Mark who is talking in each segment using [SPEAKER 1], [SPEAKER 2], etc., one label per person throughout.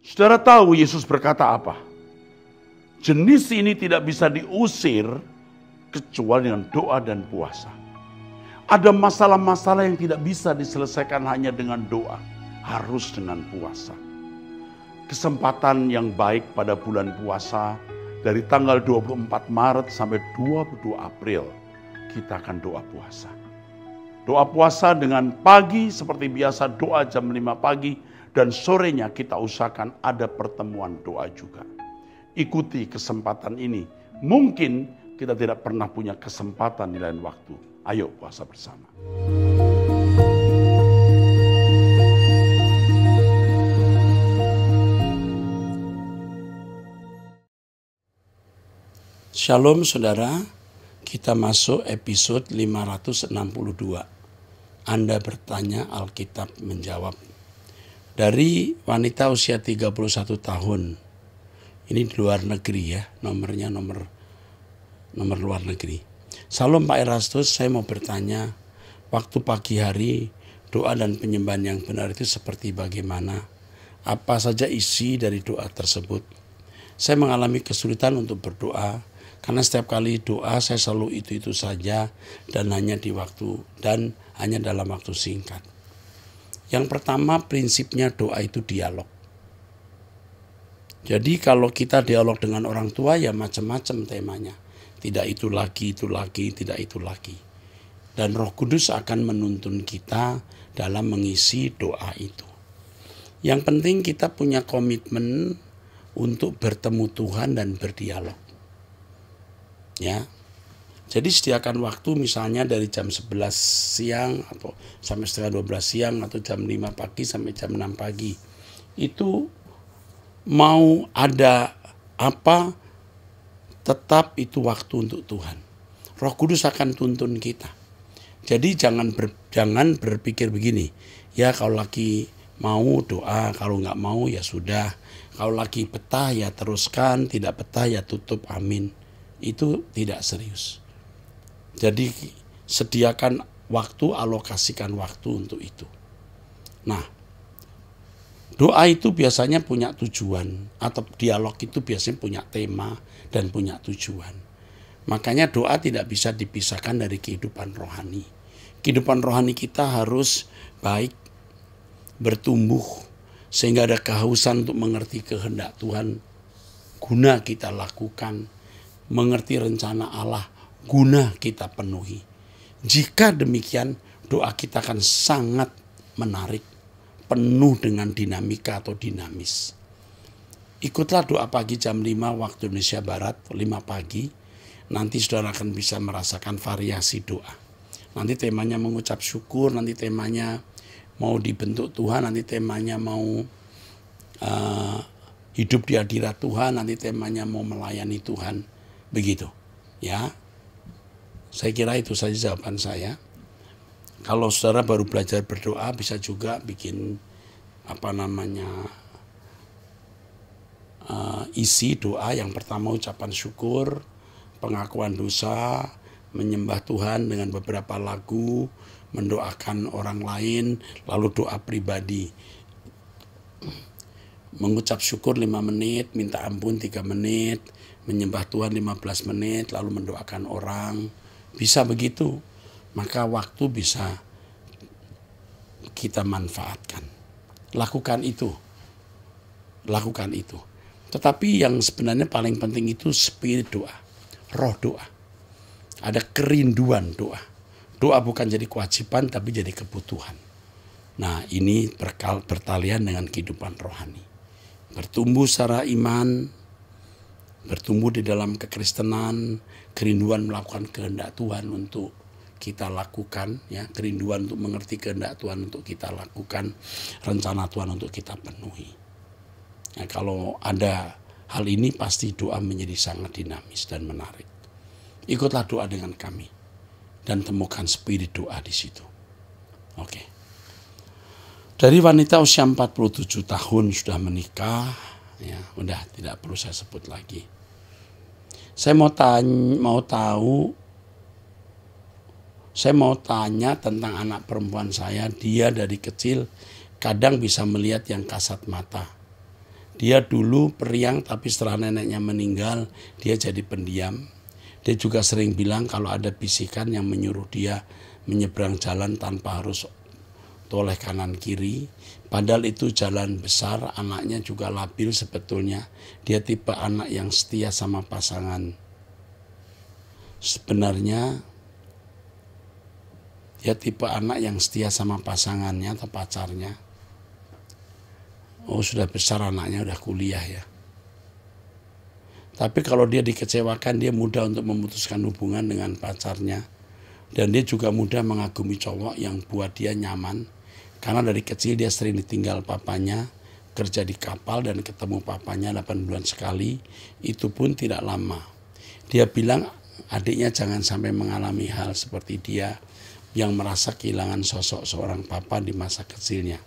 [SPEAKER 1] Saudara tahu Yesus berkata apa? Jenis ini tidak bisa diusir kecuali dengan doa dan puasa. Ada masalah-masalah yang tidak bisa diselesaikan hanya dengan doa, harus dengan puasa. Kesempatan yang baik pada bulan puasa dari tanggal 24 Maret sampai 22 April kita akan doa puasa. Doa puasa dengan pagi seperti biasa doa jam 5 pagi dan sorenya kita usahakan ada pertemuan doa juga. Ikuti kesempatan ini. Mungkin kita tidak pernah punya kesempatan di lain waktu. Ayo puasa bersama.
[SPEAKER 2] Shalom saudara, kita masuk episode 562. Anda bertanya, Alkitab menjawab. Dari wanita usia 31 tahun. Ini di luar negeri ya, nomornya nomor luar negeri. Salam Pak Erastus, saya mau bertanya, waktu pagi hari doa dan penyembahan yang benar itu seperti bagaimana? Apa saja isi dari doa tersebut? Saya mengalami kesulitan untuk berdoa karena setiap kali doa saya selalu itu saja dan hanya dalam waktu singkat. Yang pertama, prinsipnya doa itu dialog. Jadi kalau kita dialog dengan orang tua ya macam-macam temanya. Tidak itu lagi, tidak itu lagi. Dan Roh Kudus akan menuntun kita dalam mengisi doa itu. Yang penting kita punya komitmen untuk bertemu Tuhan dan berdialog. Ya. Jadi sediakan waktu misalnya dari jam 11 siang atau sampai setengah 12 siang atau jam 5 pagi sampai jam 6 pagi. Itu mau ada apa, tetap itu waktu untuk Tuhan. Roh Kudus akan tuntun kita. Jadi jangan berpikir begini, ya kalau lagi mau doa, kalau nggak mau ya sudah. Kalau lagi betah ya teruskan, tidak betah ya tutup, amin. Itu tidak serius. Jadi sediakan waktu, alokasikan waktu untuk itu. Nah, doa itu biasanya punya tujuan, atau dialog itu biasanya punya tema dan punya tujuan. Makanya doa tidak bisa dipisahkan dari kehidupan rohani. Kehidupan rohani kita harus baik, bertumbuh, sehingga ada kehausan untuk mengerti kehendak Tuhan, guna kita lakukan, mengerti rencana Allah, guna kita penuhi. Jika demikian, doa kita akan sangat menarik, penuh dengan dinamika atau dinamis. Ikutlah doa pagi jam 5 waktu Indonesia Barat, 5 pagi. Nanti saudara akan bisa merasakan variasi doa. Nanti temanya mengucap syukur, nanti temanya mau dibentuk Tuhan, nanti temanya mau hidup di hadirat Tuhan, nanti temanya mau melayani Tuhan. Begitu, ya. Saya kira itu saja jawaban saya. Kalau saudara baru belajar berdoa, bisa juga bikin isi doa. Yang pertama ucapan syukur, pengakuan dosa, menyembah Tuhan dengan beberapa lagu, mendoakan orang lain, lalu doa pribadi. Mengucap syukur 5 menit, minta ampun 3 menit, menyembah Tuhan 15 menit, lalu mendoakan orang. Bisa begitu, maka waktu bisa kita manfaatkan. Lakukan itu. Tetapi yang sebenarnya paling penting itu spirit doa, roh doa. Ada kerinduan doa. Doa bukan jadi kewajiban tapi jadi kebutuhan. Nah, ini bertalian dengan kehidupan rohani. Bertumbuh secara iman, bertumbuh di dalam kekristenan, kerinduan melakukan kehendak Tuhan untuk kita lakukan, ya, kerinduan untuk mengerti kehendak Tuhan untuk kita lakukan, rencana Tuhan untuk kita penuhi. Nah, kalau ada hal ini pasti doa menjadi sangat dinamis dan menarik. Ikutlah doa dengan kami dan temukan spirit doa di situ. Oke. Dari wanita usia 47 tahun sudah menikah, ya, udah tidak perlu saya sebut lagi. Saya mau tanya tentang anak perempuan saya. Dia dari kecil kadang bisa melihat yang kasat mata. Dia dulu periang, tapi setelah neneknya meninggal, dia jadi pendiam. Dia juga sering bilang kalau ada bisikan yang menyuruh dia menyeberang jalan tanpa harus toleh kanan kiri. Padahal itu jalan besar, anaknya juga labil sebetulnya. Dia tipe anak yang setia sama pasangan. Sebenarnya dia tipe anak yang setia sama pasangannya atau pacarnya. Oh, sudah besar anaknya, udah kuliah ya. Tapi kalau dia dikecewakan, dia mudah untuk memutuskan hubungan dengan pacarnya. Dan dia juga mudah mengagumi cowok yang buat dia nyaman. Karena dari kecil dia sering ditinggal papanya, kerja di kapal dan ketemu papanya 8 bulan sekali. Itu pun tidak lama. Dia bilang adiknya jangan sampai mengalami hal seperti dia yang merasa kehilangan sosok seorang papa di masa kecilnya.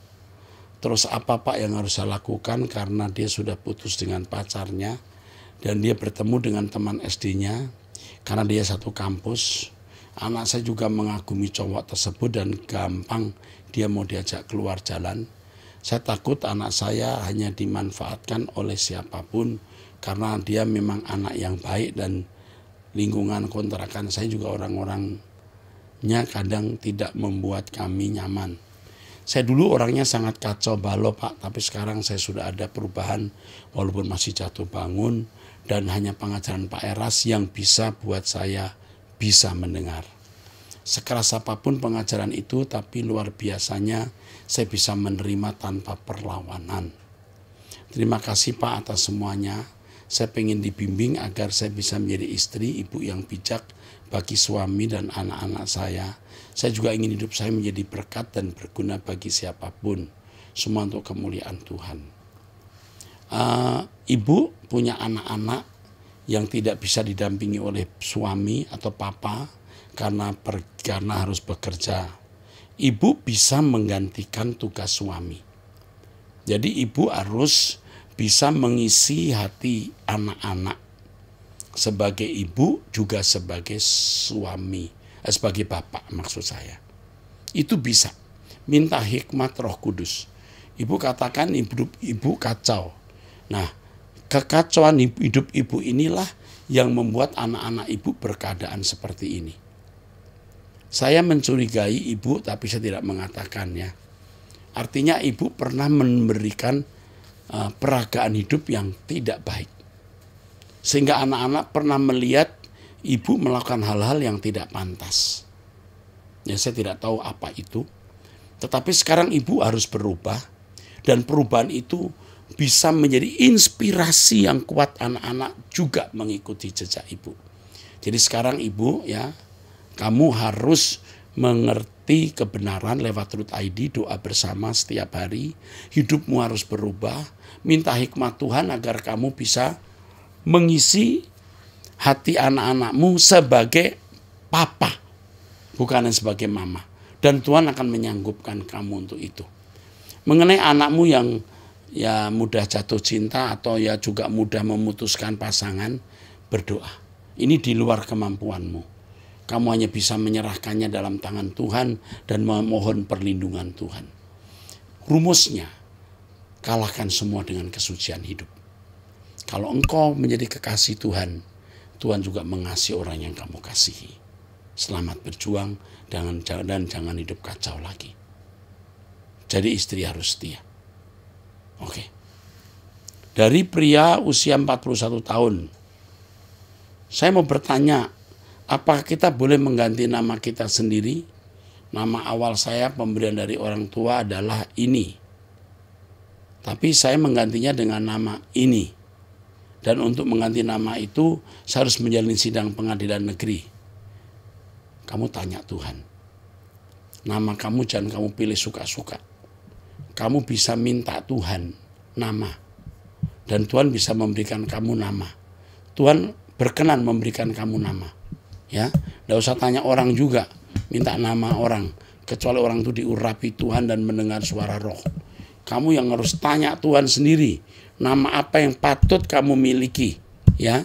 [SPEAKER 2] Terus apa Pak yang harus saya lakukan karena dia sudah putus dengan pacarnya dan dia bertemu dengan teman SD-nya karena dia satu kampus. Anak saya juga mengagumi cowok tersebut dan gampang dia mau diajak keluar jalan. Saya takut anak saya hanya dimanfaatkan oleh siapapun karena dia memang anak yang baik dan lingkungan kontrakan saya juga orang-orangnya kadang tidak membuat kami nyaman. Saya dulu orangnya sangat kacau balau Pak, tapi sekarang saya sudah ada perubahan walaupun masih jatuh bangun dan hanya pengajaran Pak Eras yang bisa buat saya bisa mendengar. Sekeras apapun pengajaran itu, tapi luar biasanya saya bisa menerima tanpa perlawanan. Terima kasih Pak atas semuanya. Saya pengen dibimbing agar saya bisa menjadi istri, ibu yang bijak bagi suami dan anak-anak saya. Saya juga ingin hidup saya menjadi berkat dan berguna bagi siapapun. Semua untuk kemuliaan Tuhan. Ibu punya anak-anak yang tidak bisa didampingi oleh suami atau papa karena harus bekerja. Ibu bisa menggantikan tugas suami. Jadi ibu harus bisa mengisi hati anak-anak sebagai ibu juga sebagai suami, sebagai bapak maksud saya. Itu bisa. Minta hikmat Roh Kudus. Ibu katakan hidup ibu kacau. Nah, kekacauan hidup ibu inilah yang membuat anak-anak ibu berkeadaan seperti ini. Saya mencurigai ibu tapi saya tidak mengatakannya. Artinya ibu pernah memberikan peragaan hidup yang tidak baik. Sehingga anak-anak pernah melihat ibu melakukan hal-hal yang tidak pantas. Ya, saya tidak tahu apa itu. Tetapi sekarang ibu harus berubah. Dan perubahan itu bisa menjadi inspirasi yang kuat anak-anak juga mengikuti jejak ibu. Jadi sekarang ibu ya, kamu harus mengerti kebenaran lewat Truth ID, doa bersama setiap hari. Hidupmu harus berubah. Minta hikmat Tuhan agar kamu bisa mengisi hati anak-anakmu sebagai papa, bukan sebagai mama. Dan Tuhan akan menyanggupkan kamu untuk itu. Mengenai anakmu yang ya mudah jatuh cinta atau ya juga mudah memutuskan pasangan, berdoa. Ini di luar kemampuanmu. Kamu hanya bisa menyerahkannya dalam tangan Tuhan dan memohon perlindungan Tuhan. Rumusnya, kalahkan semua dengan kesucian hidup. Kalau engkau menjadi kekasih Tuhan, Tuhan juga mengasihi orang yang kamu kasihi. Selamat berjuang dan jangan hidup kacau lagi. Jadi istri harus setia. Oke. Dari pria usia 41 tahun, saya mau bertanya, apakah kita boleh mengganti nama kita sendiri? Nama awal saya pemberian dari orang tua adalah ini. Tapi saya menggantinya dengan nama ini. Dan untuk mengganti nama itu, saya harus menjalani sidang pengadilan negeri. Kamu tanya Tuhan. Nama kamu jangan kamu pilih suka-suka. Kamu bisa minta Tuhan nama. Dan Tuhan bisa memberikan kamu nama. Tuhan berkenan memberikan kamu nama. Ya, tidak usah tanya orang juga. Minta nama orang. Kecuali orang itu diurapi Tuhan dan mendengar suara roh. Kamu yang harus tanya Tuhan sendiri. Nama apa yang patut kamu miliki, ya?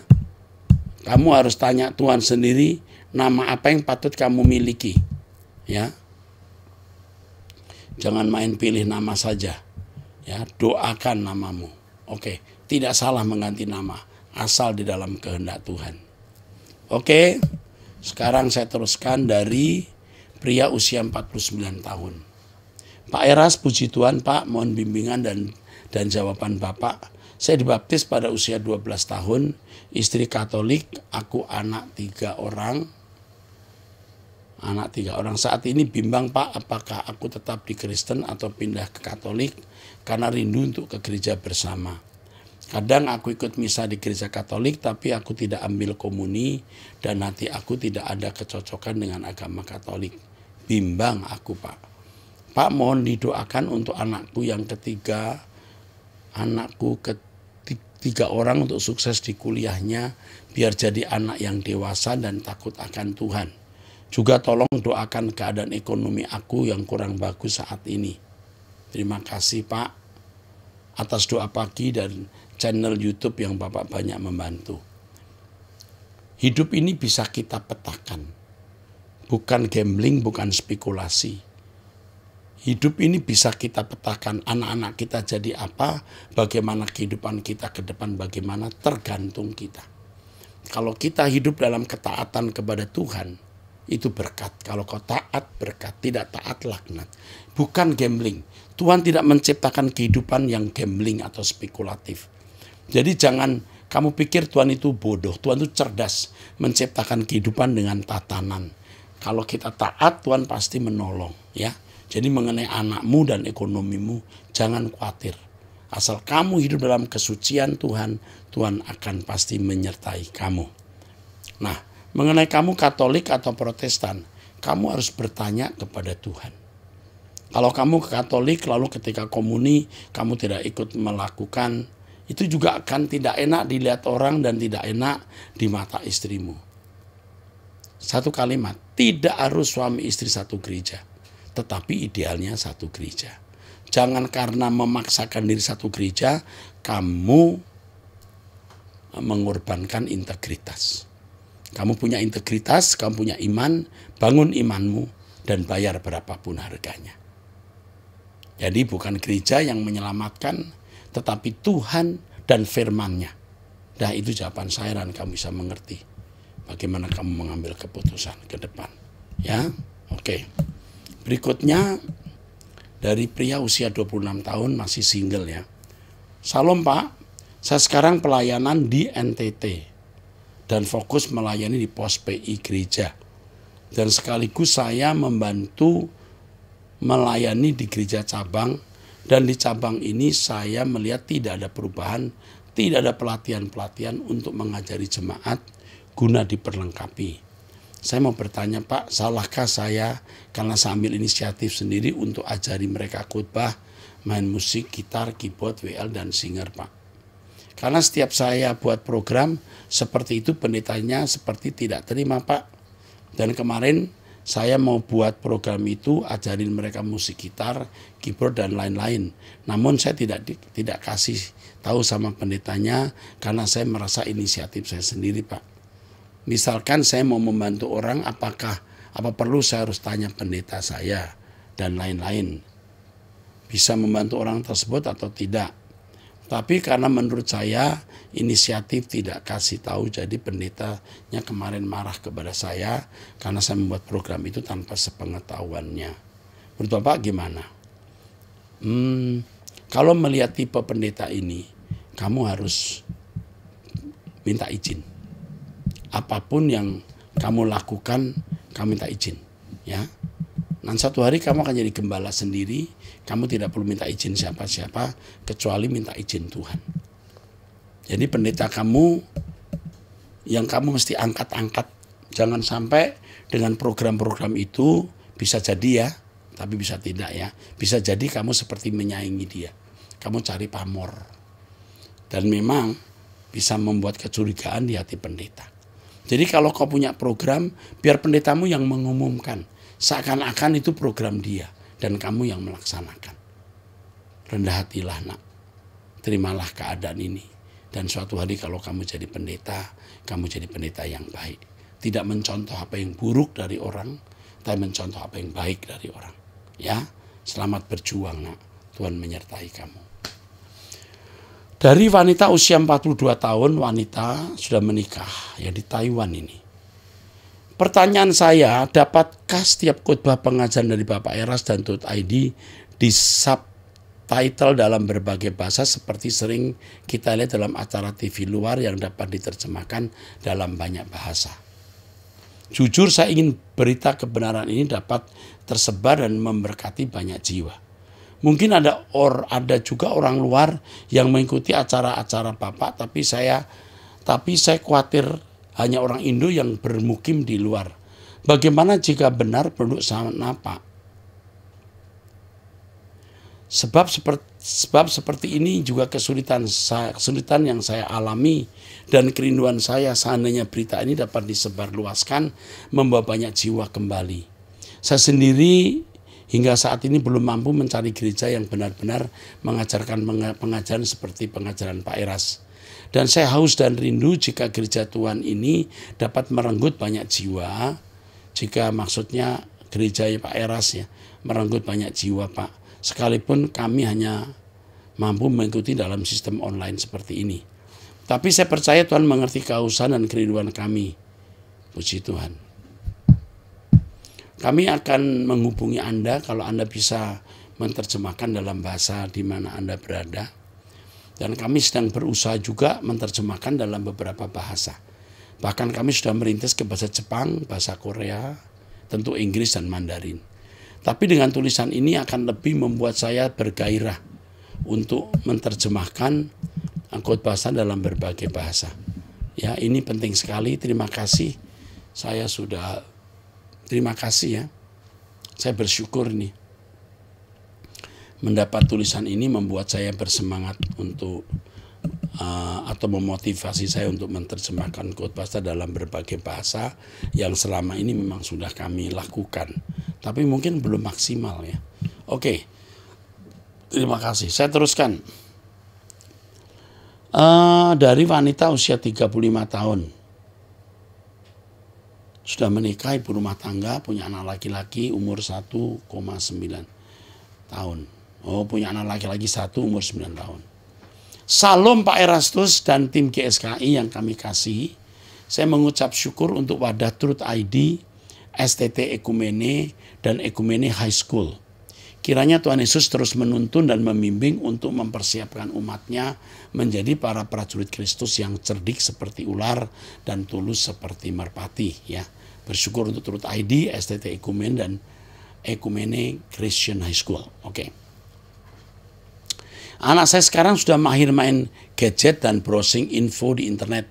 [SPEAKER 2] Kamu harus tanya Tuhan sendiri, nama apa yang patut kamu miliki, ya? Jangan main pilih nama saja, ya. Doakan namamu, Oke, tidak salah mengganti nama, asal di dalam kehendak Tuhan. Oke, sekarang saya teruskan dari pria usia 49 tahun. Pak Eras, puji Tuhan Pak, mohon bimbingan dan jawaban Bapak. Saya dibaptis pada usia 12 tahun, istri Katolik, aku anak 3 orang. Saat ini bimbang Pak, apakah aku tetap di Kristen atau pindah ke Katolik karena rindu untuk ke gereja bersama. Kadang aku ikut misa di gereja Katolik tapi aku tidak ambil komuni dan hati aku tidak ada kecocokan dengan agama Katolik. Bimbang aku Pak. Pak, mohon didoakan untuk anakku yang ketiga, anakku ketiga orang untuk sukses di kuliahnya biar jadi anak yang dewasa dan takut akan Tuhan. Juga tolong doakan keadaan ekonomi aku yang kurang bagus saat ini. Terima kasih Pak atas doa pagi dan channel YouTube yang Bapak banyak membantu. Hidup ini bisa kita petakan. Bukan gambling, bukan spekulasi. Hidup ini bisa kita petakan, anak-anak kita jadi apa, bagaimana kehidupan kita ke depan, bagaimana tergantung kita. Kalau kita hidup dalam ketaatan kepada Tuhan, itu berkat. Kalau kau taat, berkat. Tidak taat, laknat. Bukan gambling. Tuhan tidak menciptakan kehidupan yang gambling atau spekulatif. Jadi jangan kamu pikir Tuhan itu bodoh. Tuhan itu cerdas, menciptakan kehidupan dengan tatanan. Kalau kita taat, Tuhan pasti menolong. Ya. Jadi mengenai anakmu dan ekonomimu, jangan khawatir. Asal kamu hidup dalam kesucian Tuhan, Tuhan akan pasti menyertai kamu. Nah, mengenai kamu Katolik atau Protestan, kamu harus bertanya kepada Tuhan. Kalau kamu ke Katolik lalu ketika komuni kamu tidak ikut melakukan, itu juga akan tidak enak dilihat orang dan tidak enak di mata istrimu. Satu kalimat, tidak harus suami istri satu gereja, tetapi idealnya satu gereja. Jangan karena memaksakan diri satu gereja, kamu mengorbankan integritas. Kamu punya integritas, kamu punya iman, bangun imanmu dan bayar berapapun harganya. Jadi bukan gereja yang menyelamatkan, tetapi Tuhan dan firman-Nya. Nah itu jawaban saya dan kamu bisa mengerti bagaimana kamu mengambil keputusan ke depan. Ya, oke. Berikutnya dari pria usia 26 tahun masih single ya. Salam Pak, saya sekarang pelayanan di NTT. Dan fokus melayani di pos PI gereja. Dan sekaligus saya membantu melayani di gereja cabang. Dan di cabang ini saya melihat tidak ada perubahan, tidak ada pelatihan-pelatihan untuk mengajari jemaat guna diperlengkapi. Saya mau bertanya Pak, salahkah saya karena saya ambil inisiatif sendiri untuk ajari mereka khotbah, main musik, gitar, keyboard, WL, dan singer Pak? Karena setiap saya buat program seperti itu pendetanya seperti tidak terima Pak. Dan kemarin saya mau buat program itu ajarin mereka musik gitar, keyboard dan lain-lain. Namun saya tidak kasih tahu sama pendetanya karena saya merasa inisiatif saya sendiri Pak. Misalkan saya mau membantu orang apa perlu saya harus tanya pendeta saya dan lain-lain. Bisa membantu orang tersebut atau tidak. Tapi karena menurut saya inisiatif tidak kasih tahu, jadi pendetanya kemarin marah kepada saya karena saya membuat program itu tanpa sepengetahuannya. Menurut Bapak gimana? Kalau melihat tipe pendeta ini, kamu harus minta izin. Apapun yang kamu lakukan, kamu minta izin. Ya. Dan satu hari kamu akan jadi gembala sendiri. Kamu tidak perlu minta izin siapa-siapa kecuali minta izin Tuhan. Jadi pendeta kamu yang kamu mesti angkat-angkat. Jangan sampai dengan program-program itu bisa jadi ya, tapi bisa tidak ya. Bisa jadi kamu seperti menyaingi dia. Kamu cari pamor. Dan memang bisa membuat kecurigaan di hati pendeta. Jadi kalau kau punya program, biar pendetamu yang mengumumkan. Seakan-akan itu program dia. Dan kamu yang melaksanakan. Rendah hatilah nak. Terimalah keadaan ini. Dan suatu hari kalau kamu jadi pendeta, kamu jadi pendeta yang baik. Tidak mencontoh apa yang buruk dari orang, tapi mencontoh apa yang baik dari orang. Ya, selamat berjuang nak. Tuhan menyertai kamu. Dari wanita usia 42 tahun, wanita sudah menikah ya di Taiwan ini. Pertanyaan saya, dapatkah setiap khotbah pengajaran dari Bapak Eras dan .id di subtitle dalam berbagai bahasa seperti sering kita lihat dalam acara TV luar yang dapat diterjemahkan dalam banyak bahasa? Jujur saya ingin berita kebenaran ini dapat tersebar dan memberkati banyak jiwa. Mungkin ada juga orang luar yang mengikuti acara-acara Bapak, tapi saya khawatir hanya orang Indo yang bermukim di luar. Bagaimana jika benar penduduk sana, Pak? Sebab seperti ini juga kesulitan yang saya alami dan kerinduan saya seandainya berita ini dapat disebarluaskan membawa banyak jiwa kembali. Saya sendiri hingga saat ini belum mampu mencari gereja yang benar-benar mengajarkan pengajaran seperti pengajaran Pak Eras. Dan saya haus dan rindu jika gereja Tuhan ini dapat merenggut banyak jiwa. Jika maksudnya gereja Pak Eras ya, merenggut banyak jiwa Pak. Sekalipun kami hanya mampu mengikuti dalam sistem online seperti ini. Tapi saya percaya Tuhan mengerti kehausan dan kerinduan kami. Puji Tuhan. Kami akan menghubungi Anda kalau Anda bisa menerjemahkan dalam bahasa di mana Anda berada. Dan kami sedang berusaha juga menerjemahkan dalam beberapa bahasa. Bahkan kami sudah merintis ke bahasa Jepang, bahasa Korea, tentu Inggris dan Mandarin. Tapi dengan tulisan ini akan lebih membuat saya bergairah untuk menerjemahkan khotbah dalam berbagai bahasa. Ya, ini penting sekali. Terima kasih. Terima kasih ya. Saya bersyukur nih. Mendapat tulisan ini membuat saya bersemangat untuk atau memotivasi saya untuk menerjemahkan khotbah dalam berbagai bahasa yang selama ini memang sudah kami lakukan. Tapi mungkin belum maksimal ya. Oke. Terima kasih. Saya teruskan. Dari wanita usia 35 tahun. Sudah menikah, ibu rumah tangga, punya anak laki-laki umur 1,9 tahun. Oh, punya anak laki-laki 1 umur 9 tahun. Salam Pak Erastus dan tim GSKI yang kami kasih. Saya mengucap syukur untuk wadah Truth ID, STT Ekumene, dan Ekumene High School. Kiranya Tuhan Yesus terus menuntun dan membimbing untuk mempersiapkan umatnya menjadi para prajurit Kristus yang cerdik seperti ular dan tulus seperti merpati. Ya, bersyukur untuk Truth ID, STT Ekumene, dan Ekumene Christian High School. Oke. Anak saya sekarang sudah mahir main gadget dan browsing info di internet.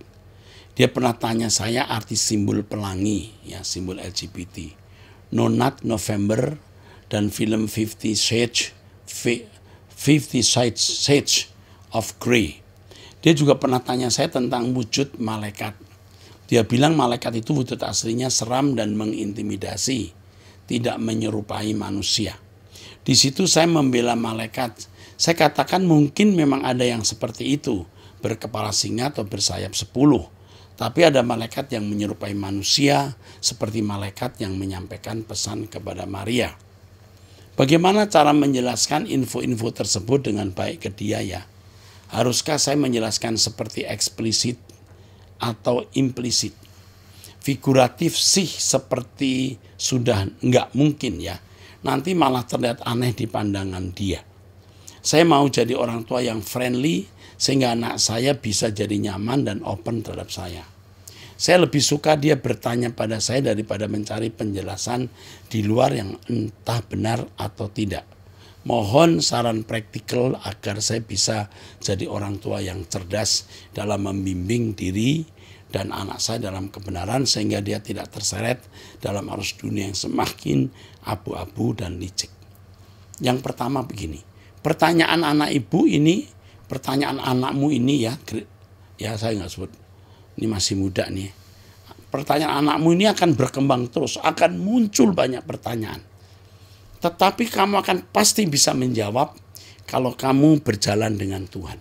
[SPEAKER 2] Dia pernah tanya saya arti simbol pelangi, ya, simbol LGBT. No Nut November dan film 50 Shades of Grey. Dia juga pernah tanya saya tentang wujud malaikat. Dia bilang malaikat itu wujud aslinya seram dan mengintimidasi, tidak menyerupai manusia. Di situ saya membela malaikat. Saya katakan mungkin memang ada yang seperti itu, berkepala singa atau bersayap 10. Tapi ada malaikat yang menyerupai manusia, seperti malaikat yang menyampaikan pesan kepada Maria. Bagaimana cara menjelaskan info-info tersebut dengan baik ke dia ya? Haruskah saya menjelaskan seperti eksplisit atau implisit? Figuratif sih seperti sudah enggak mungkin ya. Nanti malah terlihat aneh di pandangan dia. Saya mau jadi orang tua yang friendly sehingga anak saya bisa jadi nyaman dan open terhadap saya. Saya lebih suka dia bertanya pada saya daripada mencari penjelasan di luar yang entah benar atau tidak. Mohon saran praktikal agar saya bisa jadi orang tua yang cerdas dalam membimbing diri dan anak saya dalam kebenaran sehingga dia tidak terseret dalam arus dunia yang semakin abu-abu dan licik. Yang pertama begini, pertanyaan anak ibu ini, pertanyaan anakmu ini ya saya nggak sebut, ini masih muda nih. Pertanyaan anakmu ini akan berkembang terus, akan muncul banyak pertanyaan. Tetapi kamu akan pasti bisa menjawab kalau kamu berjalan dengan Tuhan.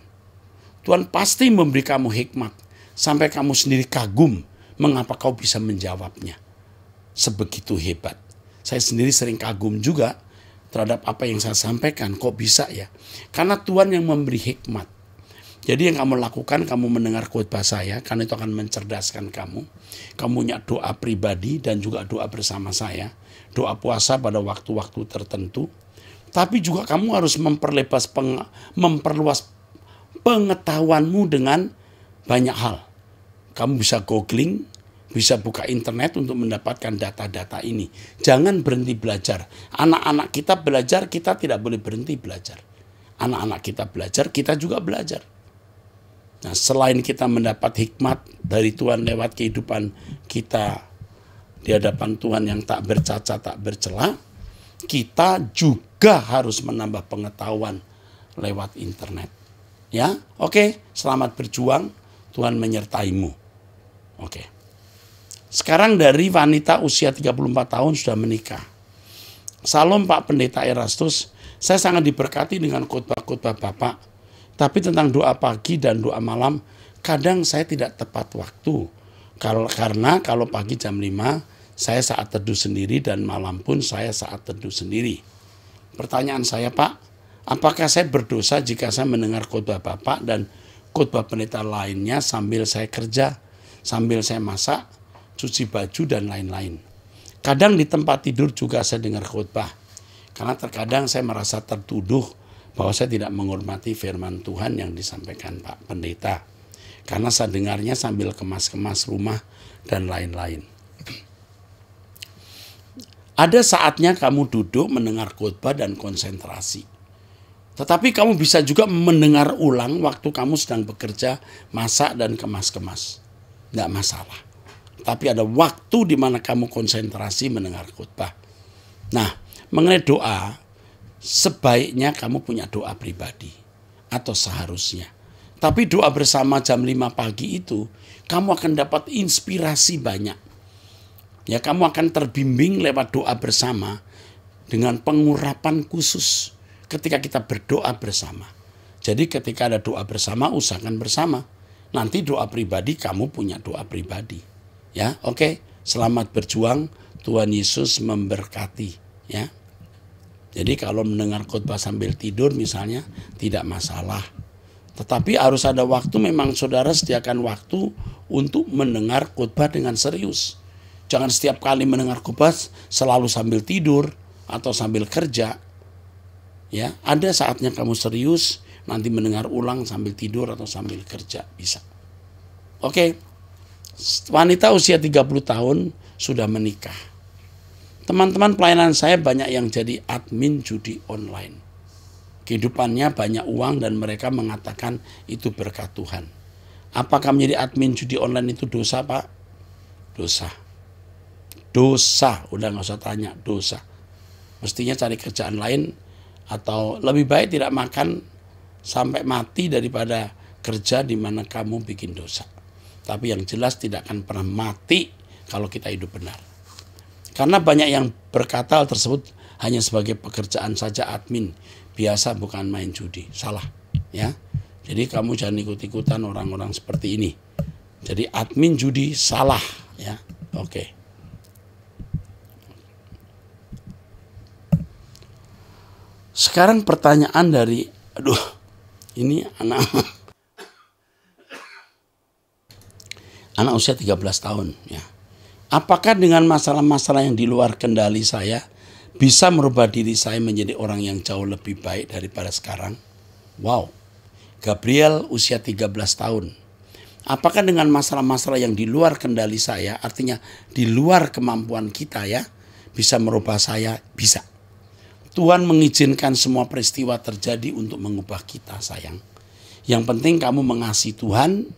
[SPEAKER 2] Tuhan pasti memberi kamu hikmat sampai kamu sendiri kagum mengapa kau bisa menjawabnya. Sebegitu hebat. Saya sendiri sering kagum juga terhadap apa yang saya sampaikan. Kok bisa ya? Karena Tuhan yang memberi hikmat. Jadi yang kamu lakukan, kamu mendengar khotbah saya, karena itu akan mencerdaskan kamu. Kamu punya doa pribadi dan juga doa bersama saya. Doa puasa pada waktu-waktu tertentu. Tapi juga kamu harus memperluas pengetahuanmu dengan banyak hal. Kamu bisa googling, bisa buka internet untuk mendapatkan data-data ini. Jangan berhenti belajar. Anak-anak kita belajar, kita tidak boleh berhenti belajar. Anak-anak kita belajar, kita juga belajar. Nah, selain kita mendapat hikmat dari Tuhan lewat kehidupan kita di hadapan Tuhan yang tak bercacat, tak bercela, kita juga harus menambah pengetahuan lewat internet. Ya, oke, selamat berjuang, Tuhan menyertaimu. Oke. Sekarang dari wanita usia 34 tahun sudah menikah. Salam Pak Pendeta Erastus, saya sangat diberkati dengan khotbah-khotbah Bapak. Tapi tentang doa pagi dan doa malam, kadang saya tidak tepat waktu. Karena kalau pagi jam 5, saya saat teduh sendiri dan malam pun saya saat teduh sendiri. Pertanyaan saya, Pak, apakah saya berdosa jika saya mendengar khotbah Bapak dan khotbah pendeta lainnya sambil saya kerja, sambil saya masak, cuci baju, dan lain-lain? Kadang di tempat tidur juga saya dengar khotbah. Karena terkadang saya merasa tertuduh bahwa saya tidak menghormati firman Tuhan yang disampaikan Pak Pendeta. Karena saya dengarnya sambil kemas-kemas rumah dan lain-lain. Ada saatnya kamu duduk mendengar khotbah dan konsentrasi. Tetapi kamu bisa juga mendengar ulang waktu kamu sedang bekerja, masak dan kemas-kemas. Tidak masalah. Tapi ada waktu di mana kamu konsentrasi mendengar khotbah. Nah, mengenai doa, sebaiknya kamu punya doa pribadi atau seharusnya. Tapi doa bersama jam 5 pagi itu kamu akan dapat inspirasi banyak. Ya, kamu akan terbimbing lewat doa bersama dengan pengurapan khusus ketika kita berdoa bersama. Jadi ketika ada doa bersama, usahakan bersama. Nanti doa pribadi kamu punya doa pribadi. Ya, oke. Selamat berjuang. Tuhan Yesus memberkati, ya. Jadi kalau mendengar khotbah sambil tidur misalnya tidak masalah. Tetapi harus ada waktu, memang saudara sediakan waktu untuk mendengar khotbah dengan serius. Jangan setiap kali mendengar khotbah selalu sambil tidur atau sambil kerja. Ya, ada saatnya kamu serius, nanti mendengar ulang sambil tidur atau sambil kerja bisa. Oke. Wanita usia 30 tahun sudah menikah. Teman-teman pelayanan saya banyak yang jadi admin judi online. Kehidupannya banyak uang dan mereka mengatakan itu berkat Tuhan. Apakah menjadi admin judi online itu dosa, Pak? Dosa. Dosa, udah gak usah tanya, dosa. Mestinya cari kerjaan lain atau lebih baik tidak makan sampai mati daripada kerja di mana kamu bikin dosa. Tapi yang jelas tidak akan pernah mati kalau kita hidup benar. Karena banyak yang berkata hal tersebut hanya sebagai pekerjaan saja admin. Biasa, bukan main judi. Salah. Ya. Jadi kamu jangan ikut-ikutan orang-orang seperti ini. Jadi admin judi salah. Ya. Oke. Sekarang pertanyaan dari, ini anak usia 13 tahun. Ya. Apakah dengan masalah-masalah yang di luar kendali saya bisa merubah diri saya menjadi orang yang jauh lebih baik daripada sekarang? Wow. Gabriel usia 13 tahun. Apakah dengan masalah-masalah yang di luar kendali saya, artinya di luar kemampuan kita ya, bisa merubah saya? Bisa. Tuhan mengizinkan semua peristiwa terjadi untuk mengubah kita, sayang. Yang penting kamu mengasihi Tuhan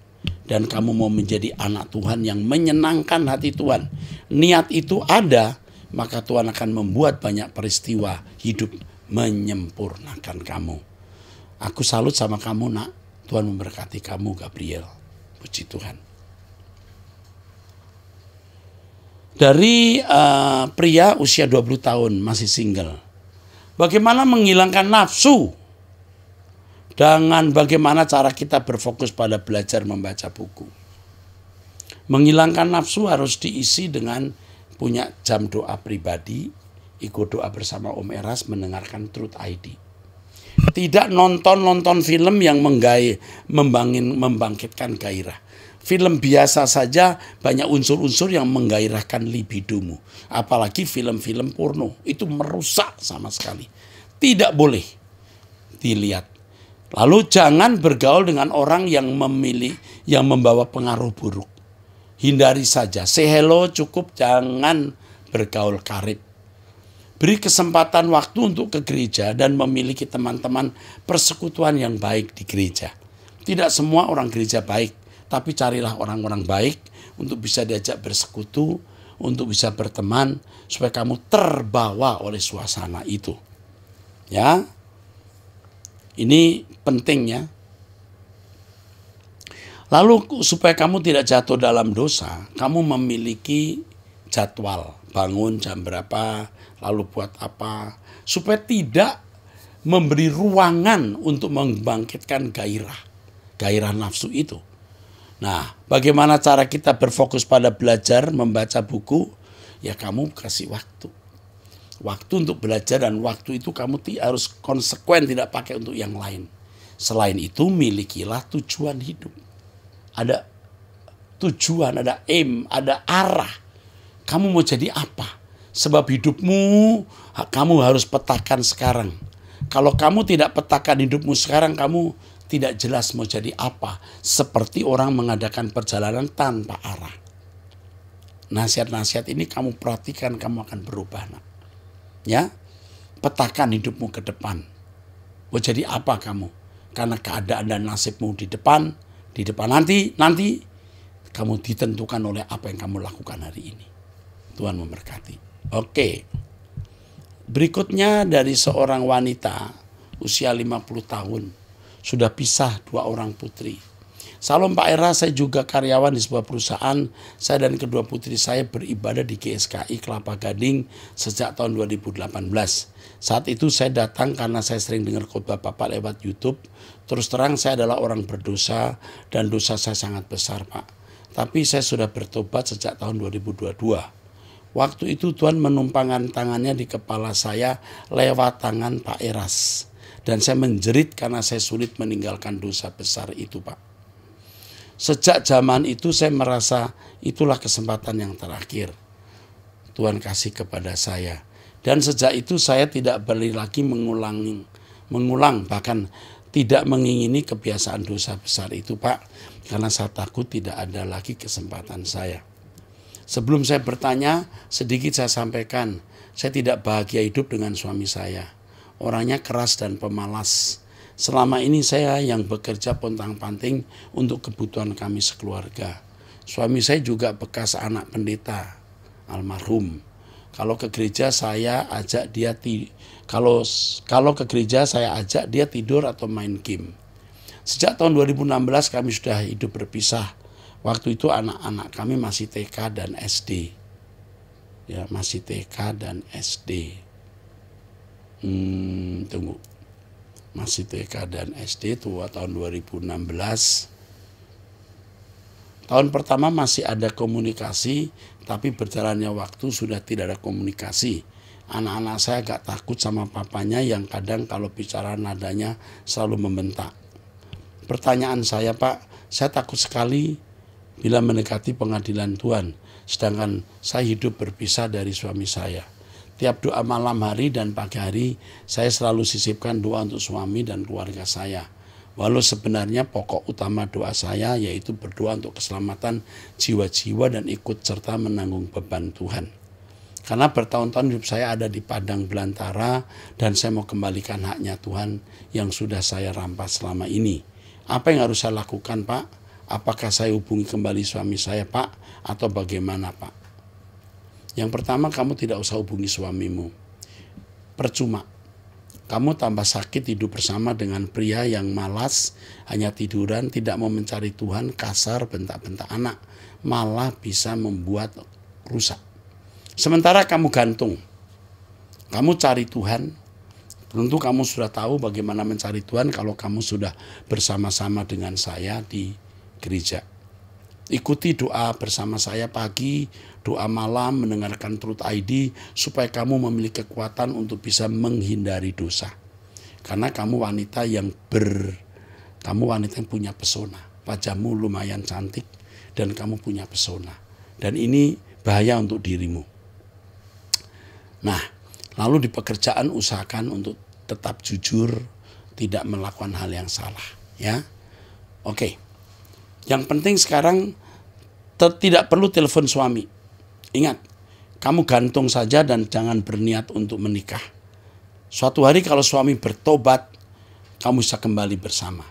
[SPEAKER 2] dan kamu mau menjadi anak Tuhan yang menyenangkan hati Tuhan. Niat itu ada, maka Tuhan akan membuat banyak peristiwa hidup menyempurnakan kamu. Aku salut sama kamu, nak. Tuhan memberkati kamu, Gabriel. Puji Tuhan. Dari pria usia 20 tahun masih single. Bagaimana menghilangkan nafsu? Dengan bagaimana cara kita berfokus pada belajar membaca buku. Menghilangkan nafsu harus diisi dengan punya jam doa pribadi, ikut doa bersama Om Eras, mendengarkan Truth ID. Tidak nonton film yang membangkitkan gairah. Film biasa saja banyak unsur-unsur yang menggairahkan libidomu. Apalagi film-film porno, itu merusak sama sekali. Tidak boleh dilihat. Lalu jangan bergaul dengan orang yang membawa pengaruh buruk. Hindari saja. Say hello cukup, jangan bergaul karib. Beri kesempatan waktu untuk ke gereja dan memiliki teman-teman persekutuan yang baik di gereja. Tidak semua orang gereja baik, tapi carilah orang-orang baik untuk bisa diajak bersekutu, untuk bisa berteman, supaya kamu terbawa oleh suasana itu. Ya, ini penting ya. Lalu supaya kamu tidak jatuh dalam dosa, kamu memiliki jadwal. Bangun jam berapa, lalu buat apa, supaya tidak memberi ruangan untuk membangkitkan gairah nafsu itu. Nah, bagaimana cara kita berfokus pada belajar, membaca buku? Ya kamu kasih waktu. Waktu untuk belajar, dan waktu itu kamu harus konsekuen, tidak pakai untuk yang lain. Selain itu, milikilah tujuan hidup. Ada tujuan, ada aim, ada arah. Kamu mau jadi apa? Sebab hidupmu kamu harus petakan sekarang. Kalau kamu tidak petakan hidupmu sekarang, kamu tidak jelas mau jadi apa. Seperti orang mengadakan perjalanan tanpa arah. Nasihat-nasihat ini kamu perhatikan, kamu akan berubah. Nak. Ya, petakan hidupmu ke depan. Mau jadi apa kamu? Karena keadaan dan nasibmu di depan nanti kamu ditentukan oleh apa yang kamu lakukan hari ini. Tuhan memberkati. Oke. Berikutnya dari seorang wanita usia 50 tahun. Sudah pisah 2 orang putri. Salam Pak Era, saya juga karyawan di sebuah perusahaan. Saya dan kedua putri saya beribadah di GSKI Kelapa Gading sejak tahun 2018. Saat itu saya datang karena saya sering dengar khotbah Bapak lewat YouTube. Terus terang saya adalah orang berdosa dan dosa saya sangat besar Pak. Tapi saya sudah bertobat sejak tahun 2022. Waktu itu Tuhan menumpangkan tangannya di kepala saya lewat tangan Pak Eras. Dan saya menjerit karena saya sulit meninggalkan dosa besar itu Pak. Sejak zaman itu saya merasa itulah kesempatan yang terakhir Tuhan kasih kepada saya. Dan sejak itu saya tidak boleh lagi mengulang bahkan tidak mengingini kebiasaan dosa besar itu Pak. Karena saya takut tidak ada lagi kesempatan saya. Sebelum saya bertanya, sedikit saya sampaikan, saya tidak bahagia hidup dengan suami saya. Orangnya keras dan pemalas. Selama ini saya yang bekerja pontang-panting untuk kebutuhan kami sekeluarga. Suami saya juga bekas anak pendeta, almarhum. Kalau ke gereja saya ajak dia kalau ke gereja saya ajak dia tidur atau main game. Sejak tahun 2016 kami sudah hidup berpisah. Waktu itu anak-anak kami masih TK dan SD. Ya, masih TK dan SD. Masih TK dan SD itu tahun 2016. Tahun pertama masih ada komunikasi, tapi berjalannya waktu sudah tidak ada komunikasi. Anak-anak saya agak takut sama papanya yang kadang kalau bicara nadanya selalu membentak. Pertanyaan saya Pak, saya takut sekali bila mendekati pengadilan Tuhan, sedangkan saya hidup berpisah dari suami saya. Tiap doa malam hari dan pagi hari, saya selalu sisipkan doa untuk suami dan keluarga saya. Walau sebenarnya pokok utama doa saya yaitu berdoa untuk keselamatan jiwa-jiwa dan ikut serta menanggung beban Tuhan. Karena bertahun-tahun hidup saya ada di padang belantara dan saya mau kembalikan haknya Tuhan yang sudah saya rampas selama ini. Apa yang harus saya lakukan Pak? Apakah saya hubungi kembali suami saya Pak? Atau bagaimana Pak? Yang pertama kamu tidak usah hubungi suamimu. Percuma. Kamu tambah sakit hidup bersama dengan pria yang malas, hanya tiduran, tidak mau mencari Tuhan, kasar, bentak-bentak anak. Malah bisa membuat rusak. Sementara kamu gantung. Kamu cari Tuhan. Tentu kamu sudah tahu bagaimana mencari Tuhan kalau kamu sudah bersama-sama dengan saya di gereja. Ikuti doa bersama saya pagi, doa malam, mendengarkan Truth ID supaya kamu memiliki kekuatan untuk bisa menghindari dosa. Karena kamu wanita yang punya pesona. Wajahmu lumayan cantik dan kamu punya pesona. Dan ini bahaya untuk dirimu. Nah, lalu di pekerjaan usahakan untuk tetap jujur, tidak melakukan hal yang salah, ya. Oke. Yang penting sekarang tidak perlu telepon suami. Ingat, kamu gantung saja dan jangan berniat untuk menikah. Suatu hari kalau suami bertobat, kamu bisa kembali bersama.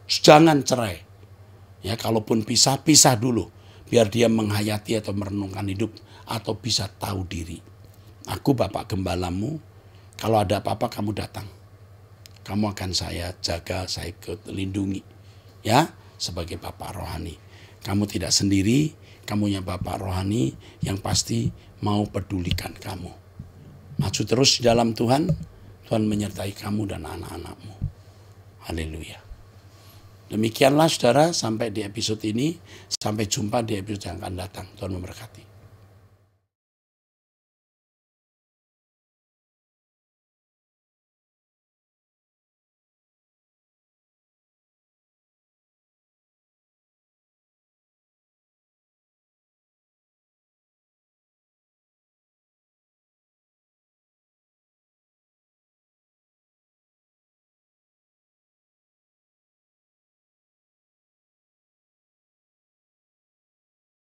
[SPEAKER 2] Jangan cerai. Ya, kalaupun pisah dulu. Biar dia menghayati atau merenungkan hidup atau bisa tahu diri. Aku Bapak Gembalamu, kalau ada apa-apa kamu datang. Kamu akan saya jaga, saya lindungi. Ya, sebagai Bapak rohani. Kamu tidak sendiri, kamu punya Bapak rohani yang pasti mau pedulikan kamu. Maju terus di dalam Tuhan, Tuhan menyertai kamu dan anak-anakmu. Haleluya. Demikianlah saudara, sampai di episode ini. Sampai jumpa di episode yang akan datang. Tuhan memberkati.